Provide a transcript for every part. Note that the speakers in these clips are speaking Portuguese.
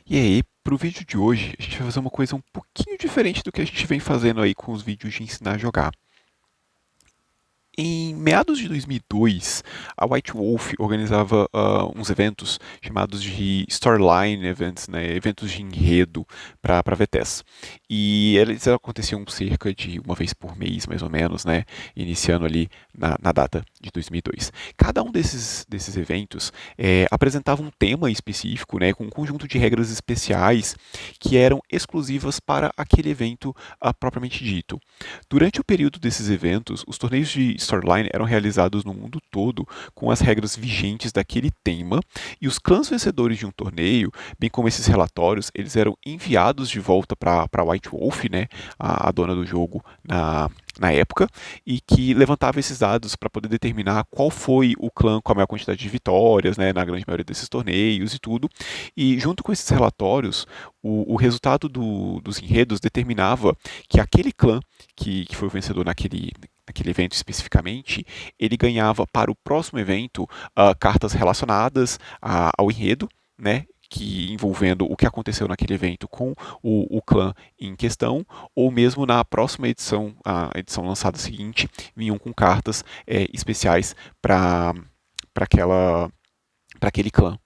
E aí, para o vídeo de hoje, a gente vai fazer uma coisa um pouquinho diferente do que a gente vem fazendo aí com os vídeos de ensinar a jogar. Em meados de 2002, a White Wolf organizava uns eventos chamados de Storyline Events, né, eventos de enredo para VTES. E eles aconteciam cerca de uma vez por mês, mais ou menos, né, iniciando ali na data de 2002. Cada um desses eventos apresentava um tema específico, né, com um conjunto de regras especiais que eram exclusivas para aquele evento propriamente dito. Durante o período desses eventos, os torneios de Storyline eram realizados no mundo todo com as regras vigentes daquele tema, e os clãs vencedores de um torneio, bem como esses relatórios, eles eram enviados de volta para White Wolf, né, a dona do jogo na época, e que levantava esses dados para poder determinar qual foi o clã com a maior quantidade de vitórias, né, na grande maioria desses torneios e tudo. E junto com esses relatórios, o resultado dos enredos determinava que aquele clã que foi o vencedor naquele evento especificamente, ele ganhava para o próximo evento cartas relacionadas ao enredo, né? Que envolvendo o que aconteceu naquele evento com o clã em questão, ou mesmo na próxima edição, a edição lançada seguinte, vinham com cartas especiais para aquele clã.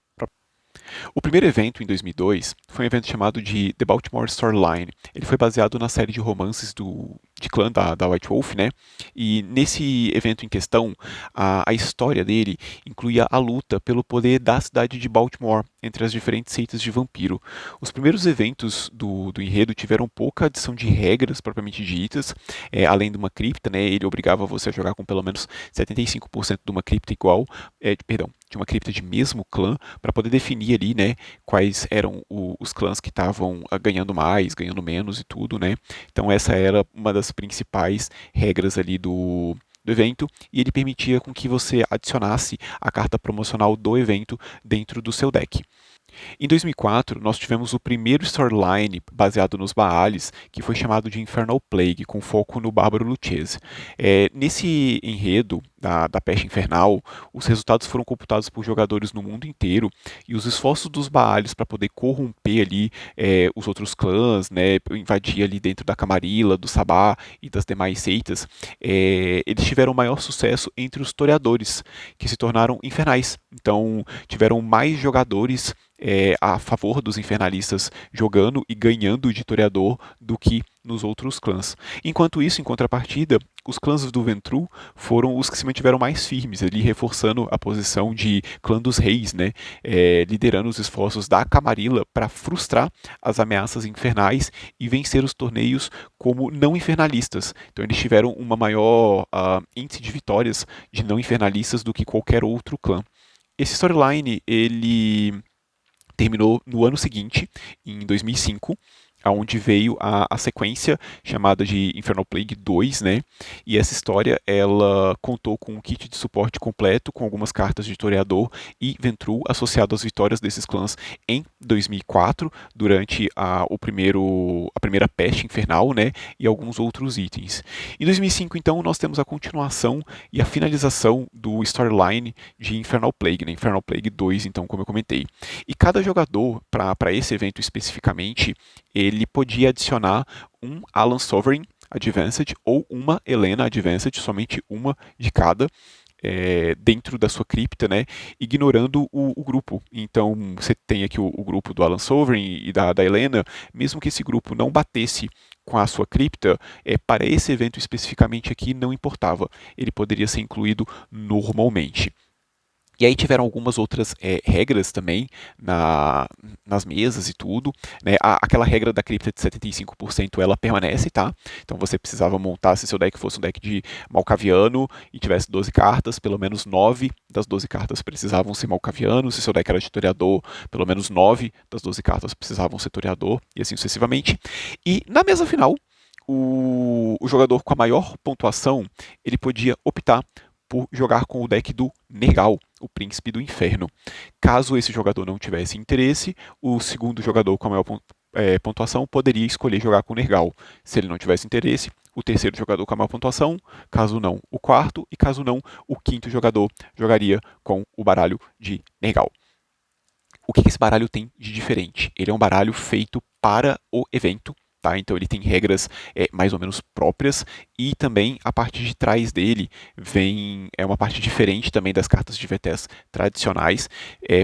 O primeiro evento, em 2002, foi um evento chamado de The Baltimore Storyline. Ele foi baseado na série de romances de clã da White Wolf, né? E nesse evento em questão, a história dele incluía a luta pelo poder da cidade de Baltimore entre as diferentes seitas de vampiro. Os primeiros eventos do enredo tiveram pouca adição de regras propriamente ditas, além de uma cripta, né? Ele obrigava você a jogar com pelo menos 75% de uma cripta igual, perdão, de uma cripta de mesmo clã, para poder definir ali, né, quais eram os clãs que estavam ganhando mais, ganhando menos e tudo, né. Então essa era uma das principais regras ali do evento, e ele permitia com que você adicionasse a carta promocional do evento dentro do seu deck. Em 2004, nós tivemos o primeiro storyline baseado nos Baales, que foi chamado de Infernal Plague, com foco no Bárbaro Lucchese. Nesse enredo da Peste Infernal, os resultados foram computados por jogadores no mundo inteiro, e os esforços dos Baales para poder corromper ali os outros clãs, né, invadir ali dentro da Camarilla, do Sabá e das demais seitas, eles tiveram maior sucesso entre os toreadores, que se tornaram infernais. Então, tiveram mais jogadores a favor dos infernalistas jogando e ganhando de toreador do que nos outros clãs. Enquanto isso, em contrapartida, os clãs do Ventru foram os que se mantiveram mais firmes, ali reforçando a posição de clã dos reis, né? Liderando os esforços da Camarilla para frustrar as ameaças infernais e vencer os torneios como não infernalistas. Então eles tiveram uma maior índice de vitórias de não infernalistas do que qualquer outro clã. Esse storyline, ele terminou no ano seguinte, em 2005, aonde veio a sequência chamada de Infernal Plague 2, né? E essa história ela contou com um kit de suporte completo, com algumas cartas de Toreador e Ventrue associado às vitórias desses clãs em 2004, durante a primeira peste infernal, né? E alguns outros itens. Em 2005, então, nós temos a continuação e a finalização do storyline de Infernal Plague, né? Infernal Plague 2, então, como eu comentei. E cada jogador, para esse evento especificamente, ele podia adicionar um Alan Sovereign Advanced ou uma Helena Advanced, somente uma de cada, dentro da sua cripta, né, ignorando o grupo. Então você tem aqui o grupo do Alan Sovereign e da Helena, mesmo que esse grupo não batesse com a sua cripta, para esse evento especificamente aqui não importava, ele poderia ser incluído normalmente. E aí tiveram algumas outras regras também nas mesas e tudo, né? Aquela regra da cripta de 75% ela permanece, tá? Então você precisava montar, se seu deck fosse um deck de Malkaviano e tivesse 12 cartas, pelo menos 9 das 12 cartas precisavam ser Malkaviano. Se seu deck era de Toreador, pelo menos 9 das 12 cartas precisavam ser Toreador, e assim sucessivamente. E na mesa final, o jogador com a maior pontuação, ele podia optar por jogar com o deck do Nergal, o Príncipe do Inferno. Caso esse jogador não tivesse interesse, o segundo jogador com a maior pontuação poderia escolher jogar com o Nergal. Se ele não tivesse interesse, o terceiro jogador com a maior pontuação, caso não, o quarto, e caso não, o quinto jogador jogaria com o baralho de Nergal. O que esse baralho tem de diferente? Ele é um baralho feito para o evento, tá? Então ele tem regras mais ou menos próprias e também a parte de trás dele é uma parte diferente também das cartas de VTS tradicionais,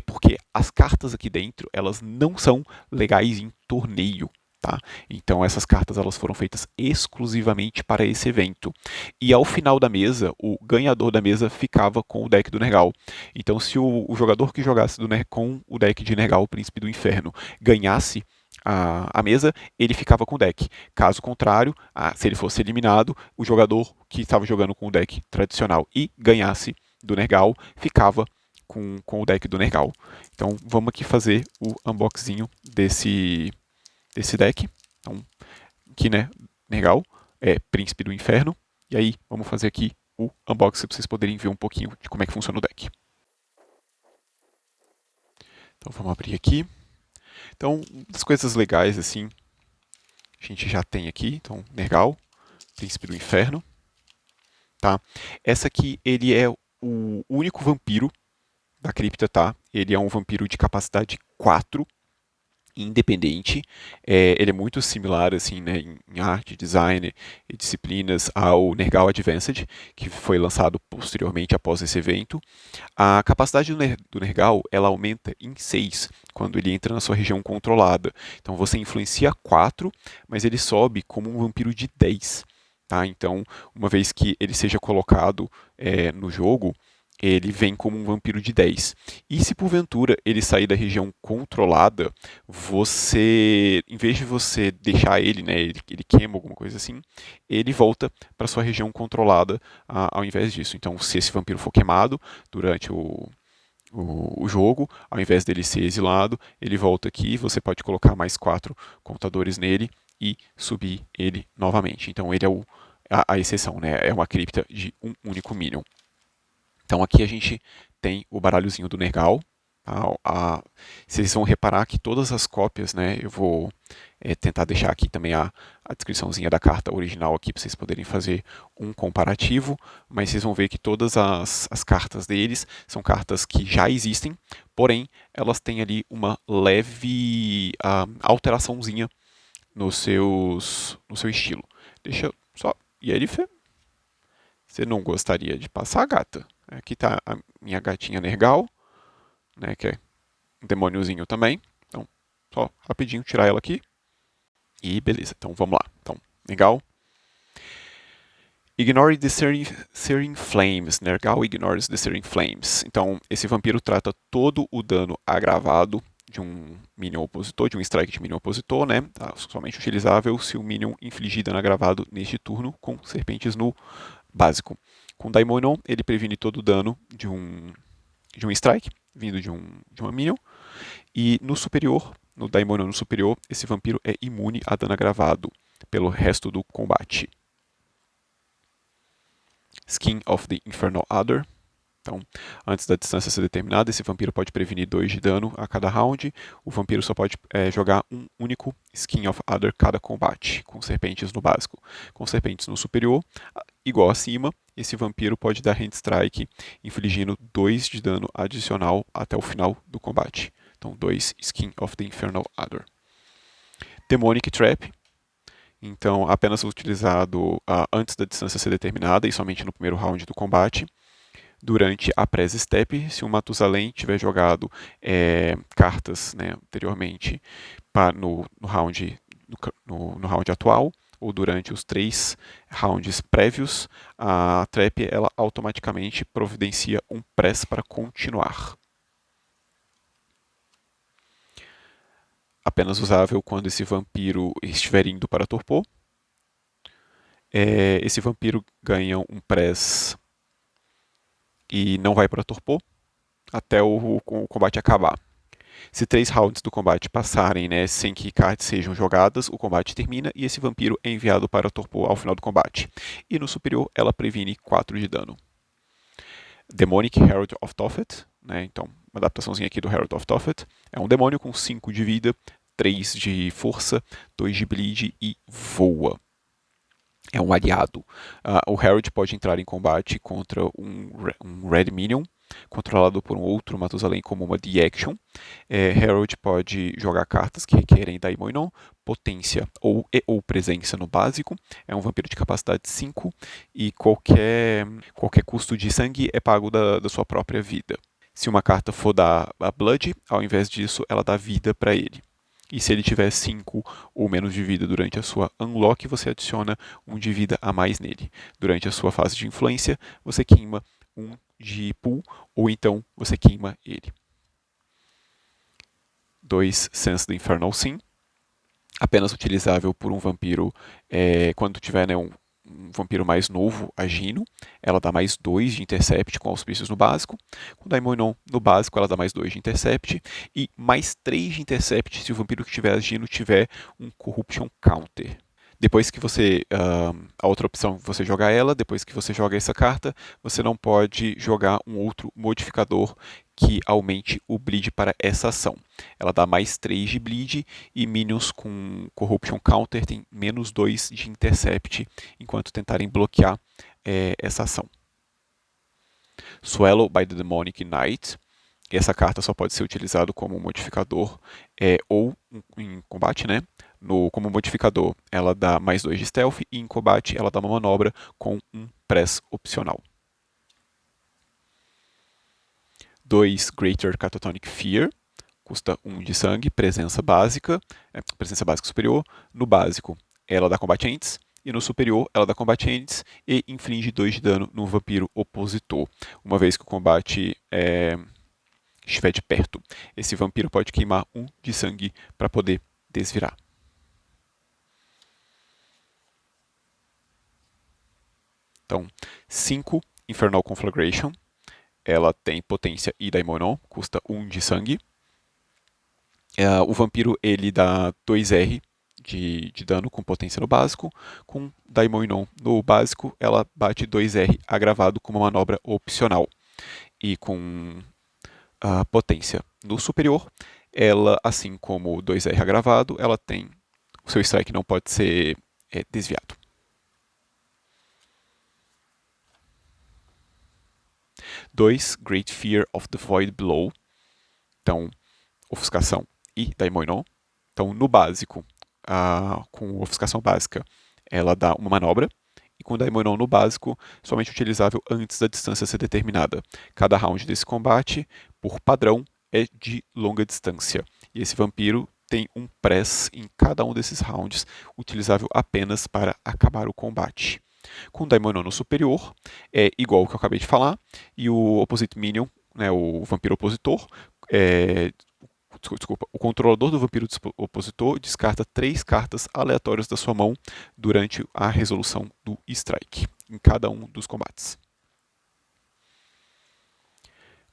porque as cartas aqui dentro elas não são legais em torneio. Tá? Então essas cartas elas foram feitas exclusivamente para esse evento. E ao final da mesa, o ganhador da mesa ficava com o deck do Nergal. Então se o jogador que jogasse com o deck de Nergal, o Príncipe do Inferno, ganhasse a mesa, ele ficava com o deck. Caso contrário, se ele fosse eliminado, o jogador que estava jogando com o deck tradicional e ganhasse do Nergal, ficava com o deck do Nergal. Então vamos aqui fazer o unboxinho desse deck. Então, aqui, né, Nergal, Príncipe do Inferno. E aí, vamos fazer aqui o unboxing para vocês poderem ver um pouquinho de como é que funciona o deck. Então, vamos abrir aqui. Então, das coisas legais, assim, a gente já tem aqui. Então, Nergal, Príncipe do Inferno. Tá? Essa aqui, ele é o único vampiro da cripta, tá? Ele é um vampiro de capacidade 4, independente. Ele é muito similar assim, né, em arte, design e disciplinas ao Nergal Advanced, que foi lançado posteriormente após esse evento. A capacidade do Nergal ela aumenta em 6 quando ele entra na sua região controlada. Então você influencia 4, mas ele sobe como um vampiro de 10. Tá? Então, uma vez que ele seja colocado no jogo, ele vem como um vampiro de 10. E se porventura ele sair da região controlada, você, em vez de você deixar ele, né, ele queima alguma coisa assim, ele volta para sua região controlada ao invés disso. Então, se esse vampiro for queimado durante o jogo, ao invés dele ser exilado, ele volta aqui, você pode colocar mais 4 contadores nele e subir ele novamente. Então ele é a exceção, né? É uma cripta de um único minion. Então aqui a gente tem o baralhozinho do Nergal. Vocês vão reparar que todas as cópias, né, eu vou tentar deixar aqui também a descriçãozinha da carta original aqui para vocês poderem fazer um comparativo, mas vocês vão ver que todas as cartas deles são cartas que já existem, porém elas têm ali uma leve alteraçãozinha no seu estilo. Deixa eu só... Yennefer, você não gostaria de passar, gata? Aqui está a minha gatinha Nergal, né, que é um demôniozinho também. Então, só rapidinho tirar ela aqui. E beleza, então vamos lá. Então, Nergal. Ignore the Searing Flames. Nergal ignores the Searing Flames. Então, esse vampiro trata todo o dano agravado de um minion opositor, de um strike de minion opositor, né? Tá somente utilizável se o minion infligir dano agravado neste turno com serpentes no básico. Com Daimonon, ele previne todo o dano de um strike, vindo de uma minion. E no superior, no Daimonon no superior, esse vampiro é imune a dano agravado pelo resto do combate. Skin of the Infernal Adder. Então, antes da distância ser determinada, esse vampiro pode prevenir 2 de dano a cada round. O vampiro só pode jogar um único Skin of Adder cada combate, com serpentes no básico. Com serpentes no superior, igual acima, esse vampiro pode dar Hand Strike, infligindo 2 de dano adicional até o final do combate. Então, 2 Skin of the Infernal Adder. Demonic Trap. Então, apenas utilizado antes da distância ser determinada e somente no primeiro round do combate. Durante a Press Step, se o Matusalém tiver jogado cartas, né, anteriormente no round atual, ou durante os 3 rounds prévios, a Trap ela automaticamente providencia um Press para continuar. Apenas usável quando esse vampiro estiver indo para torpor. Esse vampiro ganha um Press e não vai para torpor até o combate acabar. Se 3 rounds do combate passarem, né, sem que cards sejam jogadas, o combate termina e esse vampiro é enviado para torpor ao final do combate. E no superior, ela previne 4 de dano. Demonic Herald of Tophet, né, então uma adaptaçãozinha aqui do Herald of Tophet. É um demônio com 5 de vida, 3 de força, 2 de bleed e voa. É um aliado. O Herald pode entrar em combate contra um Red Minion controlado por um outro Matusalém como uma The Action. Herald pode jogar cartas que requerem Daimonon, potência ou presença no básico. É um vampiro de capacidade 5 e qualquer custo de sangue é pago da sua própria vida. Se uma carta for dar a Blood, ao invés disso, ela dá vida para ele. E se ele tiver 5 ou menos de vida durante a sua Unlock, você adiciona 1 de vida a mais nele. Durante a sua fase de influência, você queima 1 de pool, ou então você queima ele. 2 Sense the Infernal Sin, apenas utilizável por um vampiro quando tiver um vampiro mais novo agindo. Ela dá mais 2 de Intercept com auspícios no básico. Com Daimonon no básico, ela dá mais 2 de Intercept e mais 3 de Intercept se o vampiro que estiver agindo tiver um Corruption Counter. Depois que você... a outra opção, você jogar ela. Depois que você joga essa carta, você não pode jogar um outro modificador que aumente o bleed para essa ação. Ela dá mais 3 de bleed e minions com Corruption Counter tem menos 2 de Intercept enquanto tentarem bloquear essa ação. Swallow by the Demonic Knight. Essa carta só pode ser utilizada como um modificador ou em combate, né? Como modificador, ela dá mais 2 de Stealth e em combate ela dá uma manobra com um Press opcional. 2 Greater Catatonic Fear, custa 1 de sangue, presença básica superior. No básico, ela dá combatentes, e no superior, ela dá combatentes e inflige 2 de dano no vampiro opositor. Uma vez que o combate estiver de perto, esse vampiro pode queimar 1 de sangue para poder desvirar. Então, 5 Infernal Conflagration. Ela tem potência e Daimonon, custa 1 de sangue. O vampiro ele dá 2R de dano com potência no básico. Com Daimonon no básico, ela bate 2R agravado com uma manobra opcional. E com a potência no superior, ela, assim como o 2R agravado, ela tem... o seu strike não pode ser desviado. 2 Great Fear of the Void Below. Então, ofuscação e Daimonon. Então, no básico, com ofuscação básica, ela dá uma manobra. E com Daimonon no básico, somente utilizável antes da distância ser determinada. Cada round desse combate, por padrão, é de longa distância. E esse vampiro tem um press em cada um desses rounds, utilizável apenas para acabar o combate. Com Daimonon no superior, é igual ao que eu acabei de falar, e o Opposite Minion, né, o vampiro opositor, o controlador do vampiro opositor descarta 3 cartas aleatórias da sua mão durante a resolução do strike, em cada um dos combates.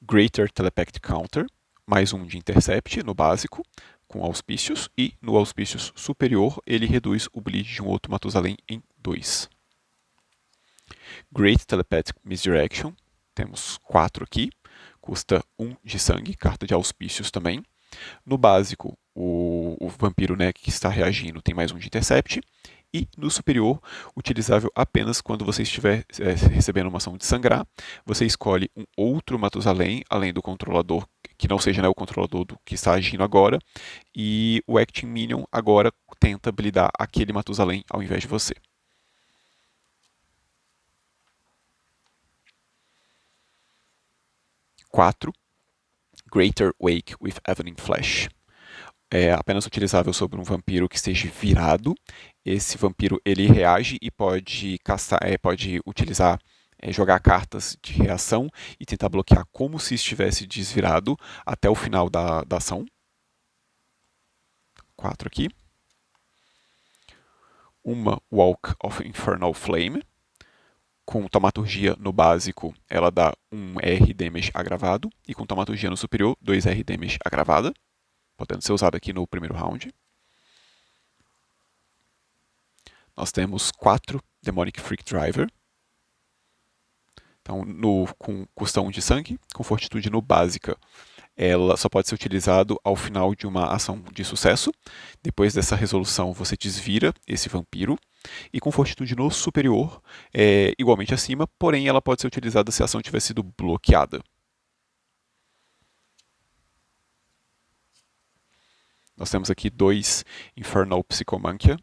Greater Telepathic Counter, mais 1 de Intercept no básico, com auspícios, e no auspícios superior ele reduz o bleed de um outro Matusalém em 2. Great Telepathic Misdirection, temos 4 aqui, custa 1 de sangue, carta de auspícios também. No básico, o vampiro, né, que está reagindo tem mais 1 de Intercept. E no superior, utilizável apenas quando você estiver recebendo uma ação de sangrar. Você escolhe um outro Matusalém, além do controlador, que não seja, né, o controlador do que está agindo agora. E o Acting Minion agora tenta blindar aquele Matusalém ao invés de você. 4. Greater Wake with Evening Flash. É apenas utilizável sobre um vampiro que esteja virado. Esse vampiro ele reage e pode pode utilizar, jogar cartas de reação e tentar bloquear como se estivesse desvirado até o final da ação. 4 aqui. Uma Walk of Infernal Flame. Com Taumaturgia no básico, ela dá 1R damage agravado. E com Taumaturgia no superior, 2R damage agravada. Podendo ser usada aqui no primeiro round. Nós temos 4 Demonic Freak Driver. Então, com custão de sangue, com fortitude no básica, ela só pode ser utilizado ao final de uma ação de sucesso. Depois dessa resolução, você desvira esse vampiro. E com fortitude no superior, igualmente acima, porém ela pode ser utilizada se a ação tiver sido bloqueada. Nós temos aqui 2 Infernal Psychomantia,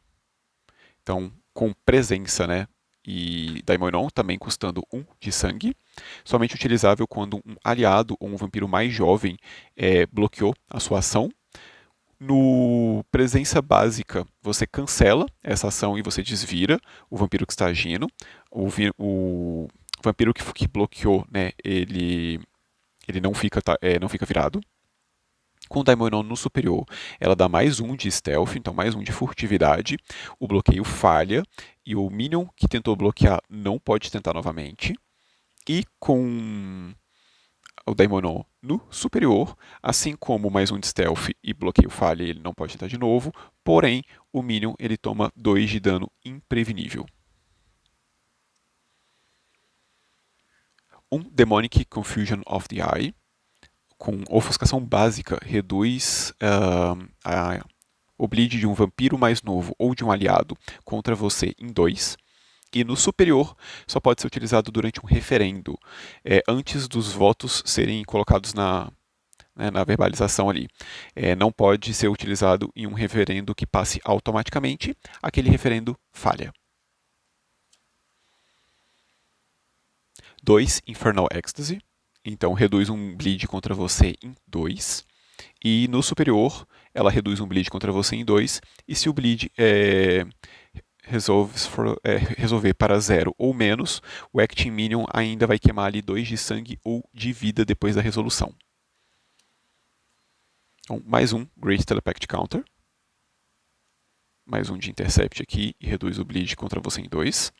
então com presença, né? E Daimonon também custando 1 de sangue, somente utilizável quando um aliado ou um vampiro mais jovem bloqueou a sua ação. No presença básica, você cancela essa ação e você desvira o vampiro que está agindo. O vampiro que bloqueou, né, ele não fica virado. Com Daimonon no superior, ela dá mais 1 de stealth, então mais 1 de furtividade. O bloqueio falha e o minion que tentou bloquear não pode tentar novamente. E com o Daimonon no superior, assim como mais 1 de stealth e bloqueio falha, ele não pode tentar de novo. Porém, o minion ele toma 2 de dano imprevenível. Um Demonic Confusion of the Eye, com ofuscação básica, reduz o bleed de um vampiro mais novo ou de um aliado contra você em 2. E no superior, só pode ser utilizado durante um referendo, antes dos votos serem colocados na verbalização ali. Não pode ser utilizado em um referendo que passe automaticamente, aquele referendo falha. 2, Infernal Ecstasy, então reduz um bleed contra você em 2. E no superior, ela reduz um bleed contra você em 2. E se o bleed resolver para 0 ou menos, o Acting Minion ainda vai queimar ali 2 de sangue ou de vida depois da resolução. Então, mais um Great Telepact Counter. Mais um de Intercept aqui e reduz o bleed contra você em 2.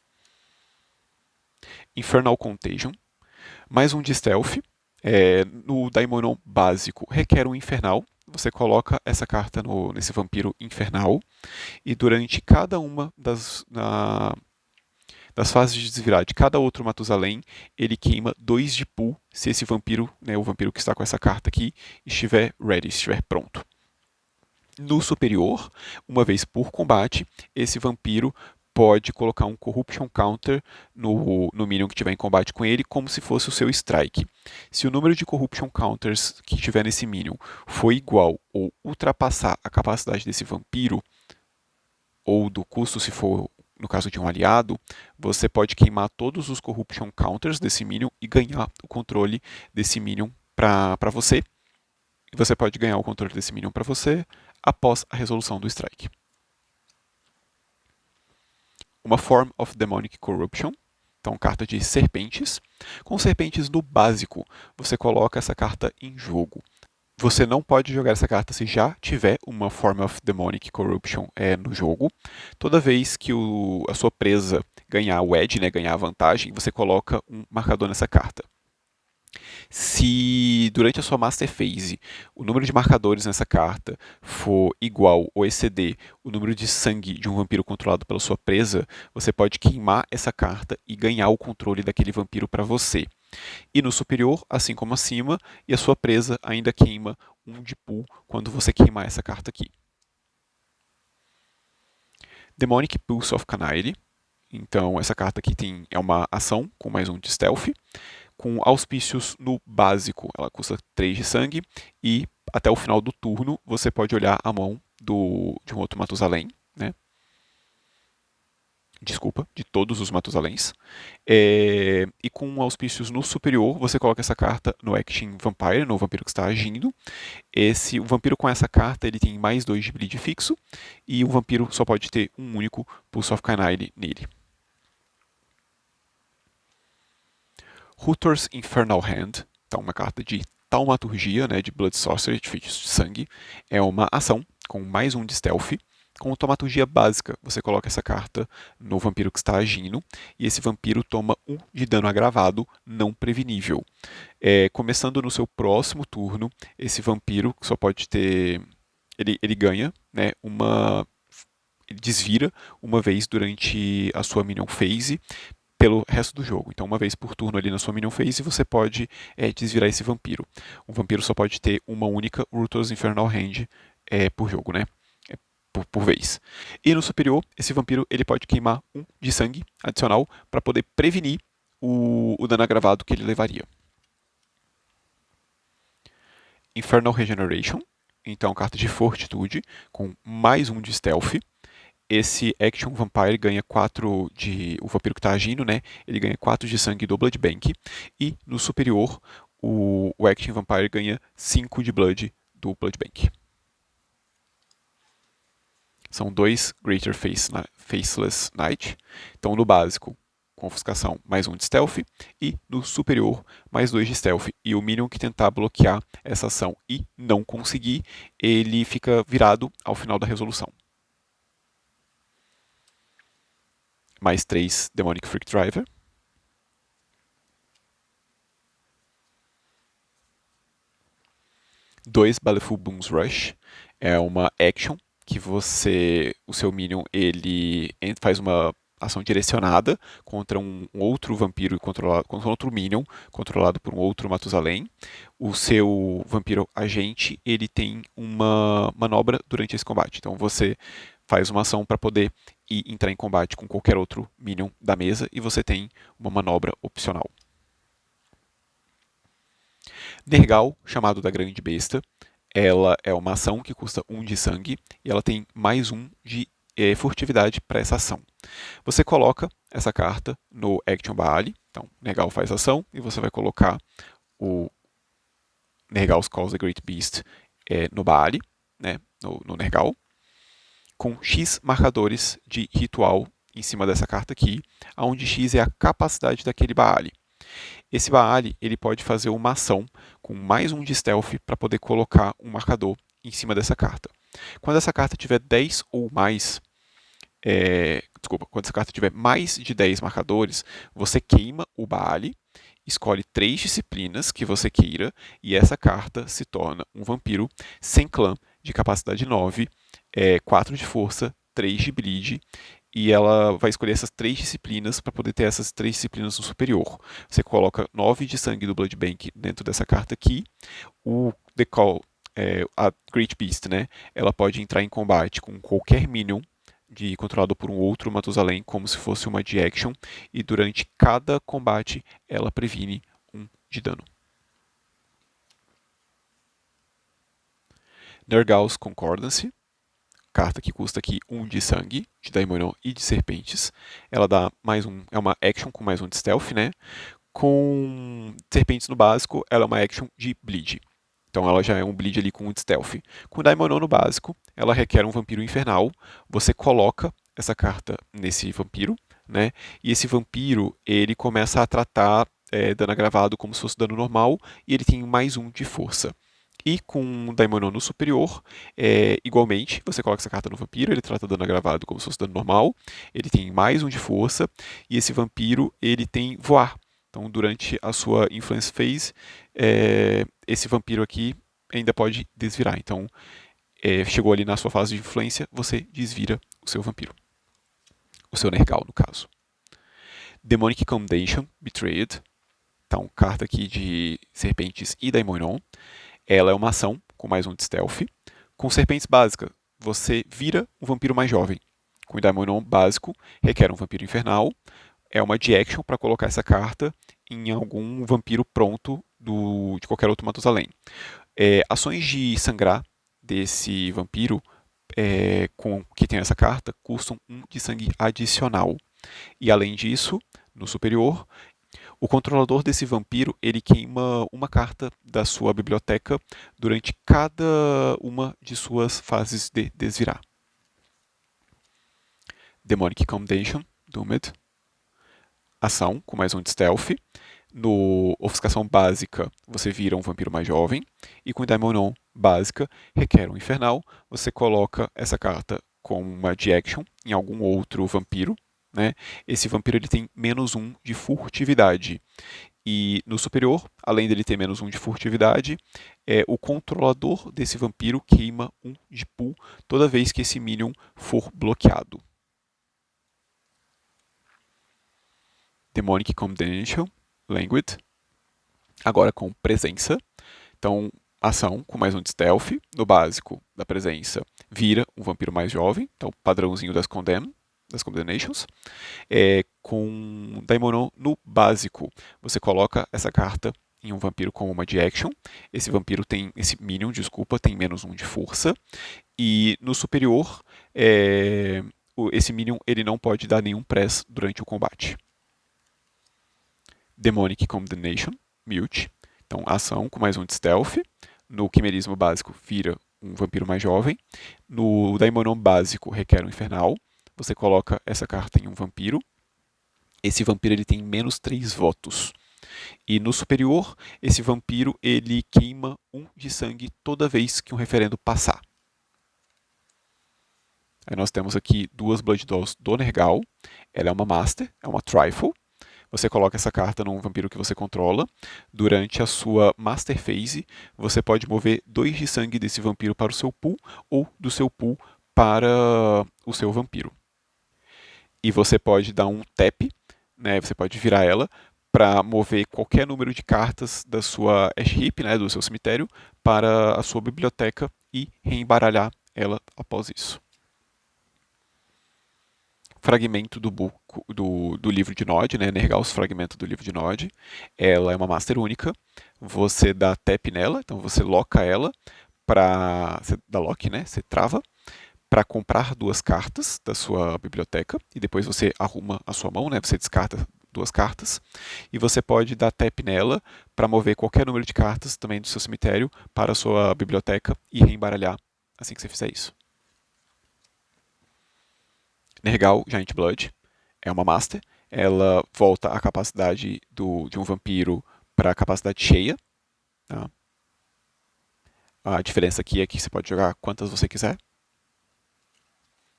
Infernal Contagion. Mais um de Stealth. No Daimonon básico, requer um Infernal. Você coloca essa carta nesse vampiro infernal. E durante cada uma das fases de desvirar de cada outro Matusalém, ele queima 2 de pool se esse vampiro, né, o vampiro que está com essa carta aqui, estiver ready, estiver pronto. No superior, uma vez por combate, esse vampiro pode colocar um Corruption Counter no minion que estiver em combate com ele, como se fosse o seu strike. Se o número de Corruption Counters que tiver nesse minion for igual ou ultrapassar a capacidade desse vampiro, ou do custo se for no caso de um aliado, você pode queimar todos os Corruption Counters desse minion e ganhar o controle desse minion para você. E você pode ganhar o controle desse minion para você após a resolução do strike. Uma Form of Demonic Corruption, então carta de serpentes. Com serpentes no básico, você coloca essa carta em jogo. Você não pode jogar essa carta se já tiver uma Form of Demonic Corruption no jogo. Toda vez que a sua presa ganhar o edge, né, ganhar a vantagem, você coloca um marcador nessa carta. Se durante a sua Master Phase o número de marcadores nessa carta for igual ou exceder o número de sangue de um vampiro controlado pela sua presa, você pode queimar essa carta e ganhar o controle daquele vampiro para você. E no superior, assim como acima, e a sua presa ainda queima 1 de pool quando você queimar essa carta aqui. Demonic Pulse of Canaille. Então, essa carta aqui é uma ação com mais 1 de stealth. Com auspícios no básico, ela custa 3 de sangue. E até o final do turno, você pode olhar a mão de um outro Matusalém, né? Desculpa, de todos os Matusaléns. E com auspícios no superior, você coloca essa carta no Acting Vampire, no vampiro que está agindo. O vampiro com essa carta ele tem mais 2 de bleed fixo, e o vampiro só pode ter um único Pulse of Canaille nele. Hutter's Infernal Hand, então uma carta de taumaturgia, né, de Blood Sorcery, de feitiço de sangue. É uma ação com mais 1 de stealth. Com taumaturgia básica, você coloca essa carta no vampiro que está agindo, e esse vampiro toma 1 de dano agravado não prevenível. Começando no seu próximo turno, esse vampiro só pode ter... Ele ganha, né, ele desvira uma vez durante a sua Minion Phase pelo resto do jogo. Então, uma vez por turno ali na sua Minion Phase, você pode desvirar esse vampiro. Um vampiro só pode ter uma única Hutter's Infernal Hand por jogo, né? Por vez. E no superior, esse vampiro ele pode queimar 1 de sangue adicional para poder prevenir o dano agravado que ele levaria. Infernal Regeneration. então carta de Fortitude, com mais um de Stealth. Esse Action Vampire ganha 4 de... O vampiro que está agindo, né? Ele ganha 4 de sangue do Blood Bank. E no superior, o Action Vampire ganha 5 de Blood do Blood Bank. São 2 Greater Faceless Knight. Então, no básico, confiscação mais 1 de Stealth. E no superior, mais 2 de Stealth. E o minion que tentar bloquear essa ação e não conseguir, ele fica virado ao final da resolução. Mais 3 Demonic Freak Driver. Dois Baleful Boom's Rush. É uma action que o seu minion, ele faz uma ação direcionada contra um outro vampiro controlado, contra um outro minion controlado por um outro Matusalém. O seu vampiro agente, ele tem uma manobra durante esse combate. Então você faz uma ação para poder entrar em combate com qualquer outro minion da mesa e você tem uma manobra opcional. Nergal, chamado da Grande Besta, ela é uma ação que custa 1 de sangue e ela tem mais 1 de furtividade para essa ação. Você coloca essa carta no Action Baali, então Nergal faz ação e você vai colocar o Nergal's Calls the Great Beast no Baali, né, no Nergal, com X marcadores de ritual em cima dessa carta aqui, onde X é a capacidade daquele Baali. Esse Baali, ele pode fazer uma ação com mais 1 de Stealth para poder colocar um marcador em cima dessa carta. Quando essa carta tiver 10 ou mais... quando essa carta tiver mais de 10 marcadores, você queima o Baali, escolhe 3 disciplinas que você queira, e essa carta se torna um vampiro sem clã, de capacidade 9, 4 de força, 3 de bleed, e ela vai escolher essas 3 disciplinas para poder ter essas 3 disciplinas no superior. Você coloca 9 de sangue do Blood Bank dentro dessa carta aqui. O The Call, a Great Beast, né? Ela pode entrar em combate com qualquer minion controlado por um outro Matusalém, como se fosse uma de action, e durante cada combate ela previne 1 de dano. Nergal's Concordance, carta que custa aqui 1 de sangue, de Daimonon e de serpentes. Ela dá mais um, é uma action com mais 1 de stealth, né? Com serpentes no básico, ela é uma action de bleed. Então ela já é um bleed ali com 1 de stealth. Com Daimonon no básico, ela requer um vampiro infernal. Você coloca essa carta nesse vampiro, né? E esse vampiro, ele começa a tratar dano agravado como se fosse dano normal, e ele tem mais 1 de força. E com o Daimonon no superior, igualmente, você coloca essa carta no vampiro, ele trata dano agravado como se fosse dano normal, ele tem mais 1 de força, e esse vampiro, ele tem voar. Então, durante a sua Influence Phase, esse vampiro aqui ainda pode desvirar. Então, chegou ali na sua fase de influência, você desvira o seu vampiro. O seu Nergal, no caso. Demonic Commendation, Betrayed. Então, carta aqui de serpentes e Daimonon. Ela é uma ação com mais 1 de stealth. Com serpentes básicas, você vira um vampiro mais jovem. Com o Daimonon básico, requer um vampiro infernal. É uma de action para colocar essa carta em algum vampiro pronto de qualquer outro Matusalém. Ações de sangrar desse vampiro que tem essa carta custam 1 de sangue adicional. E além disso, no superior, o controlador desse vampiro, ele queima uma carta da sua biblioteca durante cada uma de suas fases de desvirar. Demonic Commendation, Doomed. Ação, com mais 1 de stealth. No Ofuscação básica, você vira um vampiro mais jovem. E com Daimonon básica, requer um infernal. Você coloca essa carta com uma de action em algum outro vampiro. Né? Esse vampiro ele tem menos 1 de furtividade. E no superior, além dele ter menos 1 de furtividade, o controlador desse vampiro queima 1 de pool toda vez que esse minion for bloqueado. Demonic Condemnation, Languid. Agora com presença. Então, ação com mais 1 de stealth. No básico da presença, vira um vampiro mais jovem. Então, padrãozinho das Condemnations. Com Daimonon no básico, você coloca essa carta em um vampiro com uma de action. Esse minion, desculpa, tem -1 de força. E no superior, esse minion ele não pode dar nenhum press durante o combate. Demonic Condemnation, Mute. Então, ação com +1 de stealth. No quimerismo básico, vira um vampiro mais jovem. No Daimonon básico, requer um infernal. Você coloca essa carta em um vampiro. Esse vampiro ele tem -3 votos. E no superior, esse vampiro ele queima 1 de sangue toda vez que um referendo passar. Aí nós temos aqui 2 Blood Dolls do Nergal. Ela é uma Master, é uma Trifle. Você coloca essa carta num vampiro que você controla. Durante a sua Master Phase, você pode mover 2 de sangue desse vampiro para o seu pool ou do seu pool para o seu vampiro. E você pode dar um tap, né? Você pode virar ela para mover qualquer número de cartas da sua Ash Heap, né, do seu cemitério, para a sua biblioteca e reembaralhar ela após isso. Fragmento do livro de Nod, né? Nergal's fragmento do livro de Nod. Ela é uma Master única. Você dá tap nela, então você loca ela para. Você dá lock, né? Você trava para comprar 2 cartas da sua biblioteca e depois você arruma a sua mão, né? Você descarta 2 cartas e você pode dar tap nela para mover qualquer número de cartas também do seu cemitério para a sua biblioteca e reembaralhar assim que você fizer isso. Nergal Giant Blood é uma Master. Ela volta a capacidade de um vampiro para a capacidade cheia. Tá? A diferença aqui é que você pode jogar quantas você quiser.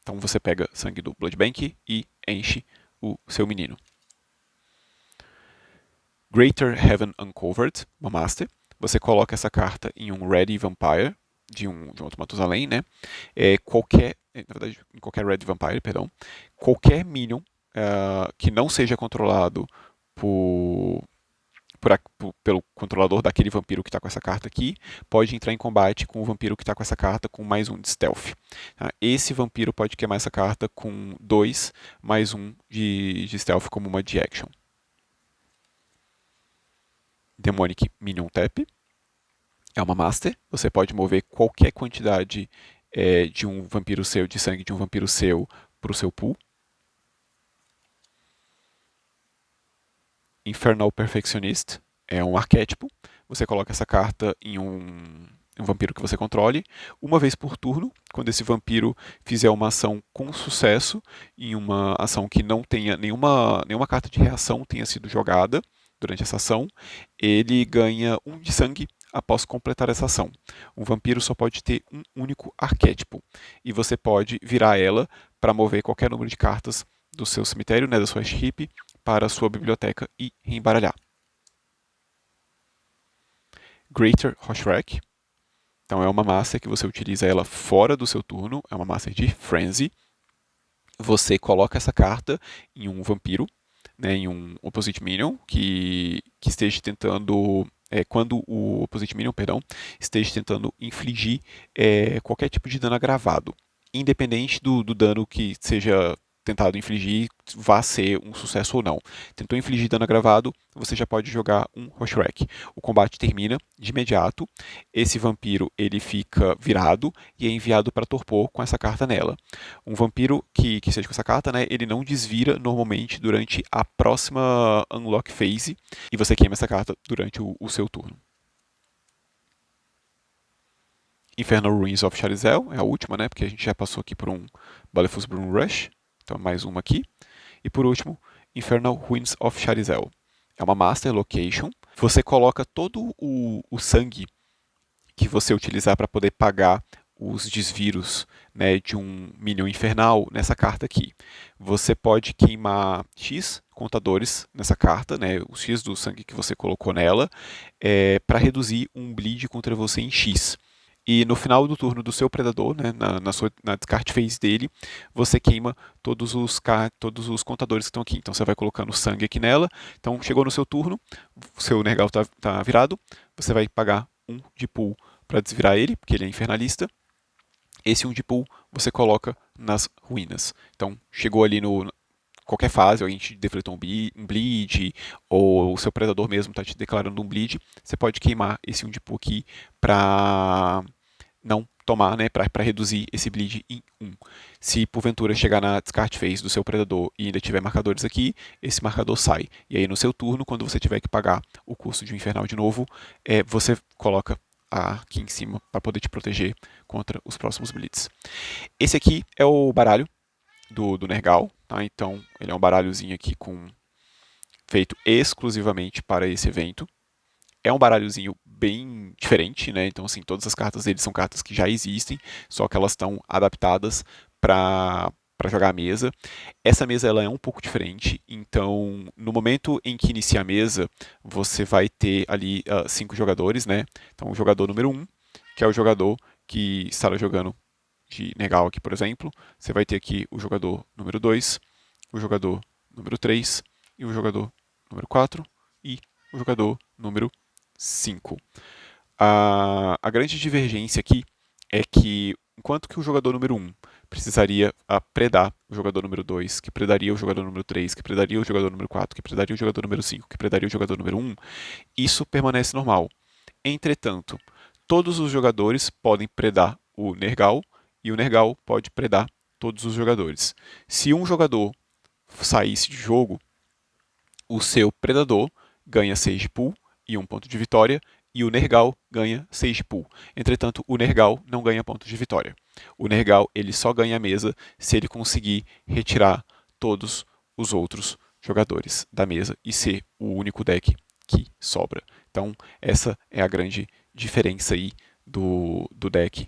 Então você pega sangue do Blood Bank e enche o seu menino. Greater Heaven Uncovered, uma Master. Você coloca essa carta em um Ready Vampire, de um outro Matusalém, né? Na verdade, em qualquer Red Vampire, perdão. Qualquer minion que não seja controlado pelo controlador daquele vampiro que está com essa carta aqui, pode entrar em combate com o vampiro que está com essa carta com +1 de stealth. Tá? Esse vampiro pode queimar essa carta com 2 +1 de stealth como uma de action. Demonic Minion Tap. É uma Master. Você pode mover qualquer quantidade de um vampiro seu, de sangue de um vampiro seu, para o seu pool. Infernal Perfectionist é um arquétipo. Você coloca essa carta em um vampiro que você controle. Uma vez por turno, quando esse vampiro fizer uma ação com sucesso, em uma ação que não tenha nenhuma carta de reação tenha sido jogada durante essa ação, ele ganha 1 de sangue após completar essa ação. Um vampiro só pode ter um único arquétipo. E você pode virar ela para mover qualquer número de cartas do seu cemitério, né, da sua Ash Heap, para a sua biblioteca e reembaralhar. Greater Hoshrak. Então é uma Master que você utiliza ela fora do seu turno, é uma Master de Frenzy. Você coloca essa carta em um vampiro, né, em um Opposite Minion, que esteja tentando... quando o Opposite Minion, esteja tentando infligir qualquer tipo de dano agravado. Independente do dano que seja tentado infligir, vá ser um sucesso ou não. Tentou infligir dano agravado, você já pode jogar um Hoshrak. O combate termina de imediato, esse vampiro ele fica virado e é enviado para torpor com essa carta nela. Um vampiro que esteja com essa carta, né, ele não desvira normalmente durante a próxima Unlock Phase, e você queima essa carta durante o seu turno. Infernal Ruins of Charizel é a última, né, porque a gente já passou aqui por um Baleful's Broom Rush. Então, mais uma aqui. E por último, Infernal Ruins of Charizel. É uma Master Location. Você coloca todo o sangue que você utilizar para poder pagar os desviros, né, de um Minion Infernal nessa carta aqui. Você pode queimar X contadores nessa carta, né, o X do sangue que você colocou nela, para reduzir um bleed contra você em X. E no final do turno do seu predador, né, na descarte phase dele, você queima todos os contadores que estão aqui. Então você vai colocando sangue aqui nela. Então chegou no seu turno, o seu Nergal tá virado, você vai pagar 1 de pool para desvirar ele, porque ele é infernalista. Esse 1 de pool você coloca nas ruínas. Então chegou ali qualquer fase, alguém te defletou um bleed, ou o seu predador mesmo está te declarando um bleed, você pode queimar esse 1 de Pu aqui para não tomar, né, para reduzir esse bleed em 1. Se porventura chegar na descarte phase do seu predador e ainda tiver marcadores aqui, esse marcador sai. E aí no seu turno, quando você tiver que pagar o custo de um infernal de novo, você coloca aqui em cima para poder te proteger contra os próximos bleeds. Esse aqui é o baralho do Nergal, tá? Então ele é um baralhozinho aqui feito exclusivamente para esse evento. É um baralhozinho bem diferente, né? Então, assim, todas as cartas dele são cartas que já existem, só que elas estão adaptadas para jogar a mesa. Essa mesa ela é um pouco diferente, então no momento em que inicia a mesa, você vai ter ali 5 jogadores, né? Então, o jogador número 1, que é o jogador que estará jogando de Nergal aqui, por exemplo. Você vai ter aqui o jogador número 2, o jogador número 3, e o jogador número 4 e o jogador número 5. A grande divergência aqui é que, enquanto que o jogador número 1 precisaria predar o jogador número 2, que predaria o jogador número 3, que predaria o jogador número 4, que predaria o jogador número 5, que predaria o jogador número 1, isso permanece normal. Entretanto, todos os jogadores podem predar o Nergal e o Nergal pode predar todos os jogadores. Se um jogador saísse de jogo, o seu predador ganha 6 de pool e 1 ponto de vitória, e o Nergal ganha 6 de pool. Entretanto, o Nergal não ganha pontos de vitória. O Nergal ele só ganha a mesa se ele conseguir retirar todos os outros jogadores da mesa e ser o único deck que sobra. Então, essa é a grande diferença aí do deck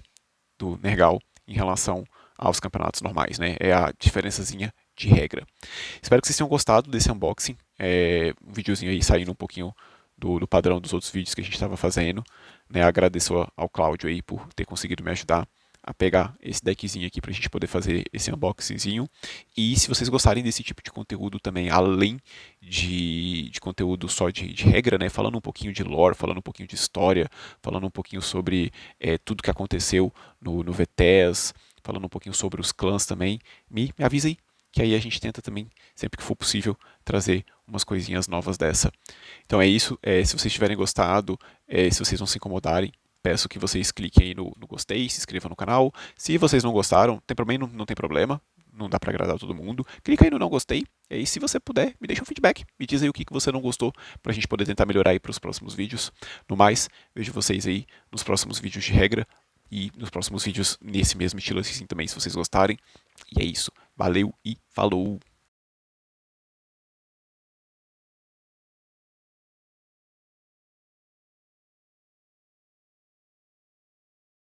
do Nergal em relação aos campeonatos normais, né? É a diferençazinha de regra. Espero que vocês tenham gostado desse unboxing. Um videozinho aí saindo um pouquinho do padrão dos outros vídeos que a gente estava fazendo. Né? Agradeço ao Cláudio aí por ter conseguido me ajudar a pegar esse deckzinho aqui para a gente poder fazer esse unboxingzinho. E se vocês gostarem desse tipo de conteúdo também, além de conteúdo só de regra, né? Falando um pouquinho de lore, falando um pouquinho de história, falando um pouquinho sobre tudo que aconteceu no VTES, falando um pouquinho sobre os clãs também, me avisa aí, que aí a gente tenta também, sempre que for possível, trazer umas coisinhas novas dessa. Então é isso, se vocês tiverem gostado, se vocês não se incomodarem, peço que vocês cliquem aí no gostei, se inscrevam no canal. Se vocês não gostaram, também não tem problema, não dá para agradar todo mundo. Clica aí no não gostei, e aí se você puder, me deixa um feedback, me diz aí o que você não gostou, para a gente poder tentar melhorar aí para os próximos vídeos. No mais, vejo vocês aí nos próximos vídeos de regra, e nos próximos vídeos nesse mesmo estilo assim também, se vocês gostarem. E é isso. Valeu e falou!